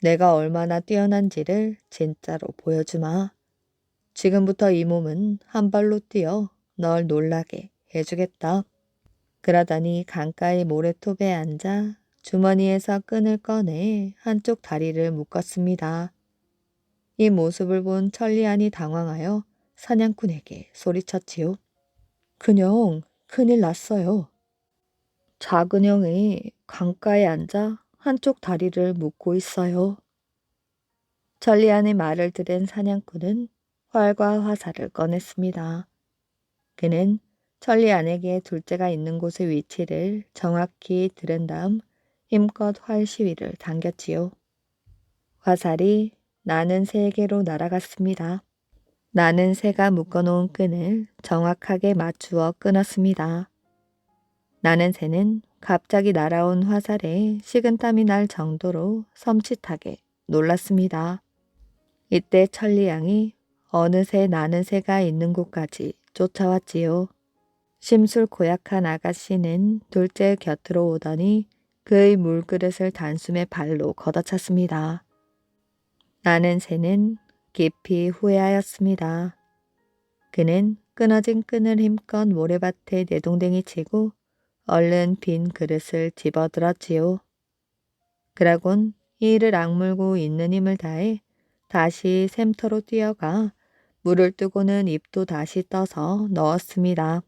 내가 얼마나 뛰어난지를 진짜로 보여주마. 지금부터 이 몸은 한 발로 뛰어 널 놀라게 해주겠다. 그러더니 강가의 모래톱에 앉아 주머니에서 끈을 꺼내 한쪽 다리를 묶었습니다. 이 모습을 본 천리안이 당황하여 사냥꾼에게 소리쳤지요. 그냥 큰일 났어요. 작은 형이 강가에 앉아 한쪽 다리를 묶고 있어요. 천리안의 말을 들은 사냥꾼은 활과 화살을 꺼냈습니다. 그는 천리안에게 둘째가 있는 곳의 위치를 정확히 들은 다음 힘껏 활 시위를 당겼지요. 화살이 나는 새에게로 날아갔습니다. 나는 새가 묶어놓은 끈을 정확하게 맞추어 끊었습니다. 나는 새는 갑자기 날아온 화살에 식은땀이 날 정도로 섬찟하게 놀랐습니다. 이때 천리양이 어느새 나는 새가 있는 곳까지 쫓아왔지요. 심술 고약한 아가씨는 둘째 곁으로 오더니 그의 물그릇을 단숨에 발로 걷어찼습니다. 나는 새는 깊이 후회하였습니다. 그는 끊어진 끈을 힘껏 모래밭에 내동댕이 치고 얼른 빈 그릇을 집어들었지요. 그러곤 이를 악물고 있는 힘을 다해 다시 샘터로 뛰어가 물을 뜨고는 입도 다시 떠서 넣었습니다.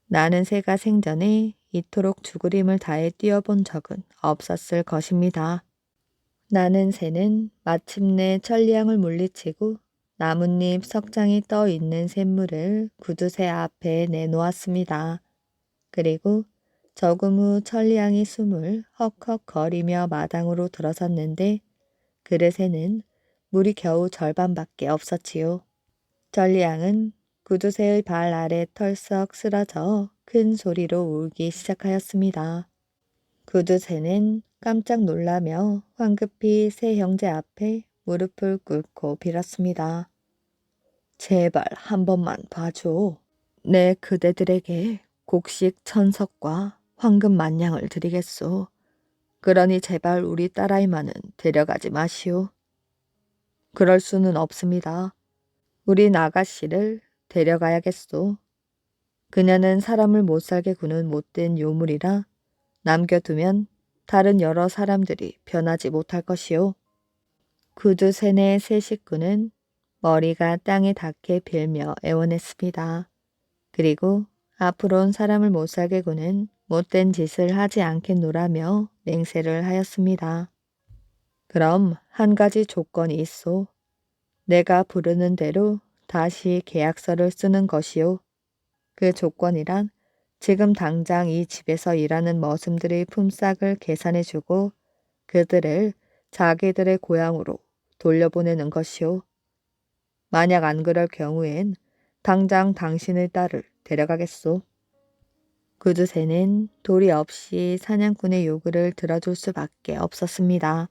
나는 새가 생전에 이토록 죽을 힘을 다해 뛰어본 적은 없었을 것입니다. 나는 새는 마침내 천리양을 물리치고 나뭇잎 석장이 떠 있는 샘물을 구두새 앞에 내놓았습니다. 그리고 조금 후 천리양이 숨을 헉헉거리며 마당으로 들어섰는데 그릇에는 물이 겨우 절반밖에 없었지요. 천리양은 구두새의 발 아래 털썩 쓰러져 큰 소리로 울기 시작하였습니다. 구두새는 깜짝 놀라며 황급히 새 형제 앞에 무릎을 꿇고 빌었습니다. 제발 한 번만 봐줘. 내 그대들에게 곡식 천석과 황금 만냥을 드리겠소. 그러니 제발 우리 딸아이만은 데려가지 마시오. 그럴 수는 없습니다. 우리 아가씨를 데려가야겠소. 그녀는 사람을 못살게 구는 못된 요물이라 남겨두면 다른 여러 사람들이 변하지 못할 것이오. 구두쇠네 세 식구는 머리가 땅에 닿게 빌며 애원했습니다. 그리고 앞으로는 사람을 못살게 구는 못된 짓을 하지 않겠노라며 맹세를 하였습니다. 그럼 한 가지 조건이 있소. 내가 부르는 대로 다시 계약서를 쓰는 것이요. 그 조건이란 지금 당장 이 집에서 일하는 머슴들의 품삯을 계산해주고 그들을 자기들의 고향으로 돌려보내는 것이요. 만약 안 그럴 경우엔 당장 당신의 딸을 데려가겠소. 구두새는 도리 없이 사냥꾼의 요구를 들어줄 수밖에 없었습니다.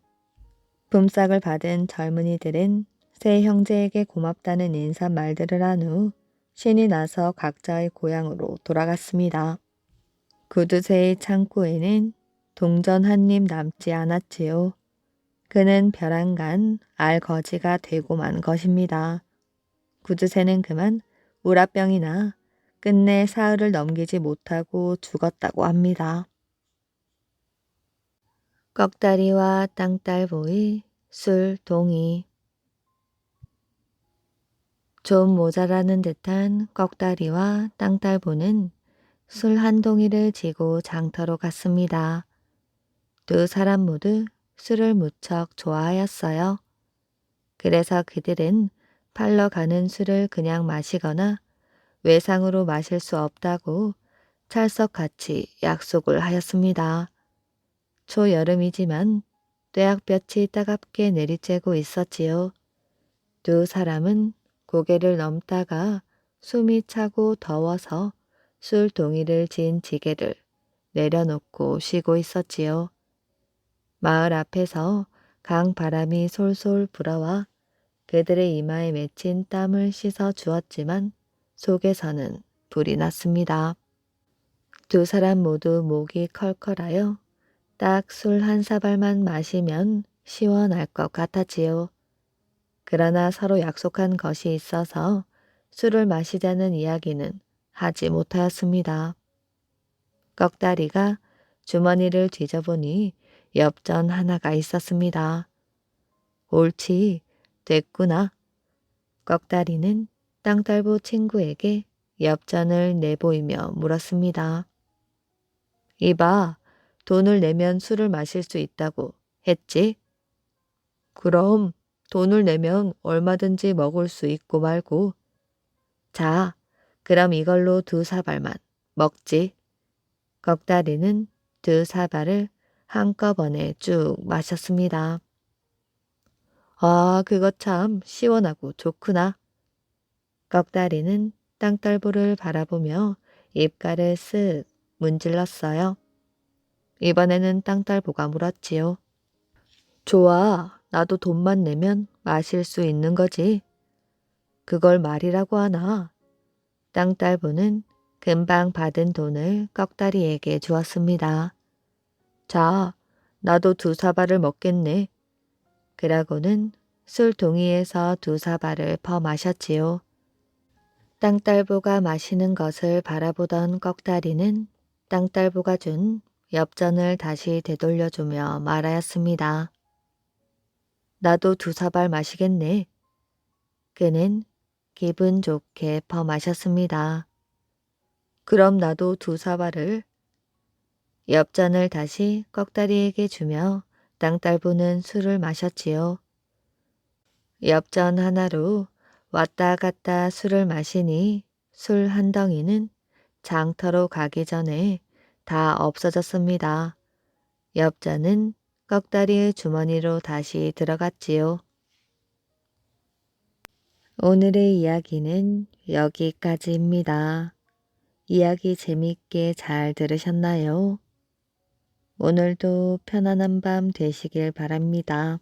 품삯을 받은 젊은이들은 새 형제에게 고맙다는 인사말들을 한 후 신이 나서 각자의 고향으로 돌아갔습니다. 구두새의 창고에는 동전 한 입 남지 않았지요. 그는 벼랑간 알거지가 되고만 것입니다. 구두새는 그만 우라병이나 끝내 사흘을 넘기지 못하고 죽었다고 합니다. 꺽다리와 땅딸보의 술동이. 좀 모자라는 듯한 꺽다리와 땅딸보는 술 한 동이를 지고 장터로 갔습니다. 두 사람 모두 술을 무척 좋아하였어요. 그래서 그들은 팔러 가는 술을 그냥 마시거나 외상으로 마실 수 없다고 찰석같이 약속을 하였습니다. 초여름이지만 뙤약볕이 따갑게 내리쬐고 있었지요. 두 사람은 고개를 넘다가 숨이 차고 더워서 술 동이를 진 지게를 내려놓고 쉬고 있었지요. 마을 앞에서 강바람이 솔솔 불어와 그들의 이마에 맺힌 땀을 씻어 주었지만 속에서는 불이 났습니다. 두 사람 모두 목이 컬컬하여 딱 술 한 사발만 마시면 시원할 것 같았지요. 그러나 서로 약속한 것이 있어서 술을 마시자는 이야기는 하지 못하였습니다. 꺽다리가 주머니를 뒤져보니 엽전 하나가 있었습니다. 옳지, 됐구나. 꺽다리는 땅딸보 친구에게 엽전을 내보이며 물었습니다. 이봐, 돈을 내면 술을 마실 수 있다고 했지? 그럼 돈을 내면 얼마든지 먹을 수 있고 말고. 자, 그럼 이걸로 두 사발만 먹지. 꺽다리는 두 사발을 한꺼번에 쭉 마셨습니다. 아, 그거 참 시원하고 좋구나. 꺽다리는 땅떨보를 바라보며 입가를 쓱 문질렀어요. 이번에는 땅딸보가 물었지요. 좋아, 나도 돈만 내면 마실 수 있는 거지. 그걸 말이라고 하나. 땅딸보는 금방 받은 돈을 꺽다리에게 주었습니다. 자, 나도 두 사발을 먹겠네. 그러고는 술 동이에서 두 사발을 퍼 마셨지요. 땅딸보가 마시는 것을 바라보던 꺽다리는 땅딸보가 준 엽전을 다시 되돌려주며 말하였습니다. 나도 두 사발 마시겠네. 그는 기분 좋게 퍼 마셨습니다. 그럼 나도 두 사발을. 엽전을 다시 꺽다리에게 주며 땅딸보는 술을 마셨지요. 엽전 하나로 왔다 갔다 술을 마시니 술 한 덩이는 장터로 가기 전에 다 없어졌습니다. 엽전은 꺽다리의 주머니로 다시 들어갔지요. 오늘의 이야기는 여기까지입니다. 이야기 재미있게 잘 들으셨나요? 오늘도 편안한 밤 되시길 바랍니다.